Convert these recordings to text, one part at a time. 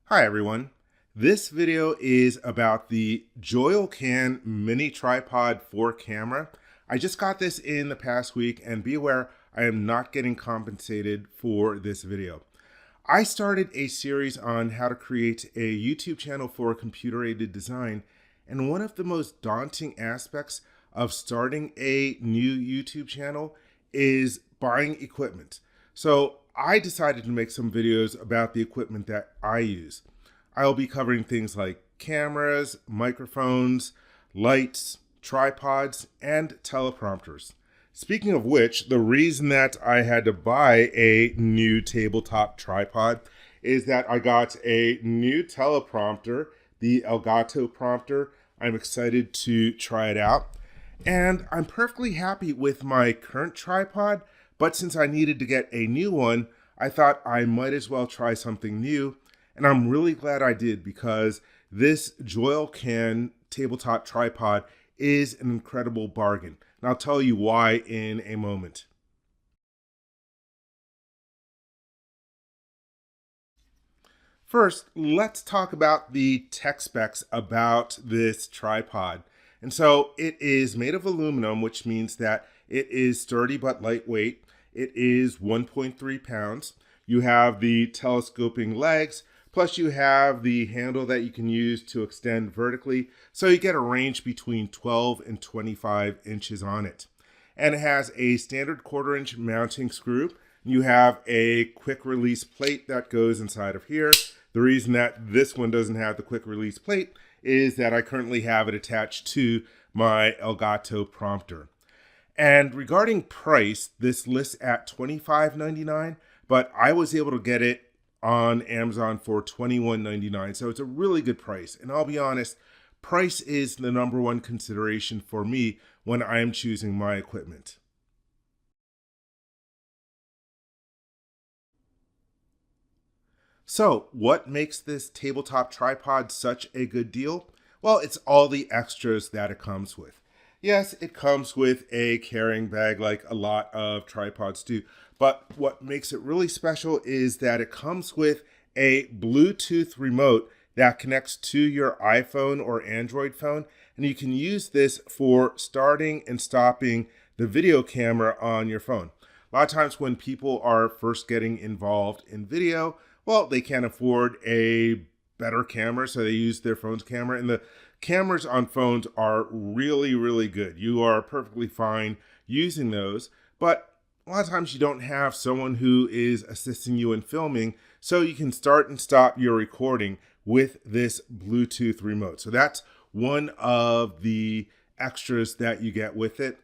Hi everyone. This video is about the Joilcan mini tripod for camera. I just got this in the past week, and be aware I am not getting compensated for this video. I started a series on how to create a YouTube channel for computer-aided design, and one of the most daunting aspects of starting a new YouTube channel is buying equipment. So I decided to make some videos about the equipment that I use. I'll be covering things like cameras, microphones, lights, tripods, and teleprompters. Speaking of which, the reason that I had to buy a new tabletop tripod is that I got a new teleprompter, the Elgato prompter. I'm excited to try it out. And I'm perfectly happy with my current tripod, but since I needed to get a new one, I thought I might as well try something new. And I'm really glad I did, because this Joilcan tabletop tripod is an incredible bargain. And I'll tell you why in a moment. First, let's talk about the tech specs about this tripod. And so it is made of aluminum, which means that it is sturdy but lightweight. It is 1.3 pounds. You have the telescoping legs, plus you have the handle that you can use to extend vertically. So you get a range between 12 and 25 inches on it. And it has a standard 1/4 inch mounting screw. You have a quick release plate that goes inside of here. The reason that this one doesn't have the quick release plate is that I currently have it attached to my Elgato prompter. And regarding price, this lists at $25.99, but I was able to get it on Amazon for $21.99. So it's a really good price. And I'll be honest, price is the number one consideration for me when I am choosing my equipment. So what makes this tabletop tripod such a good deal? Well, it's all the extras that it comes with. Yes, it comes with a carrying bag like a lot of tripods do, but what makes it really special is that it comes with a Bluetooth remote that connects to your iPhone or Android phone, and you can use this for starting and stopping the video camera on your phone. A lot of times when people are first getting involved in video, well, they can't afford a better camera, so they use their phone's camera. And the cameras on phones are really, really good. You are perfectly fine using those, but a lot of times you don't have someone who is assisting you in filming, so you can start and stop your recording with this Bluetooth remote. So that's one of the extras that you get with it.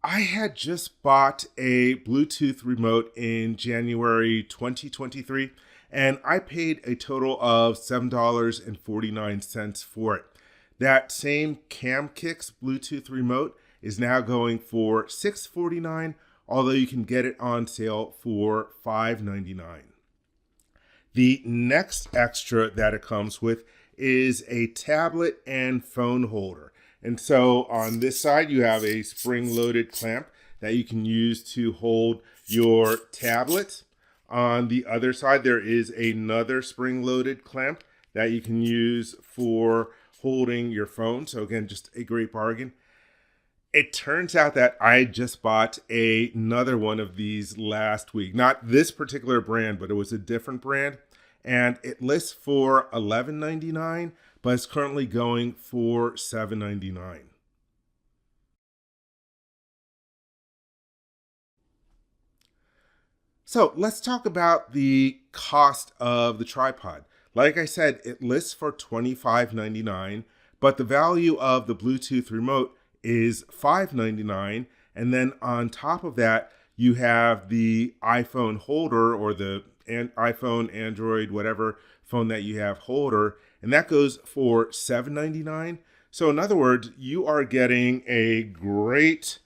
I had just bought a Bluetooth remote in January 2023, and I paid a total of $7.49 for it. That same CamKicks Bluetooth remote is now going for $6.49, although you can get it on sale for $5.99. The next extra that it comes with is a tablet and phone holder. And so on this side, you have a spring-loaded clamp that you can use to hold your tablet. On the other side, there is another spring-loaded clamp that you can use for holding your phone. So again, just a great bargain. It turns out that I just bought another one of these last week. Not this particular brand, but it was a different brand. And it lists for $11.99, but it's currently going for $7.99. So let's talk about the cost of the tripod. Like I said, it lists for $25.99, but the value of the Bluetooth remote is $5.99. And then on top of that, you have the iPhone holder, or the iPhone, Android, whatever phone that you have holder, and that goes for $7.99. So in other words, you are getting a great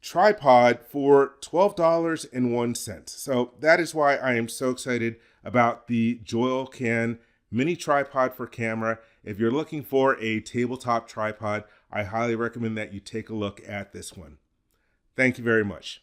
tripod for $12.01. So that is why I am so excited about the Joilcan mini tripod for camera. If you're looking for a tabletop tripod, I highly recommend that you take a look at this one. Thank you very much.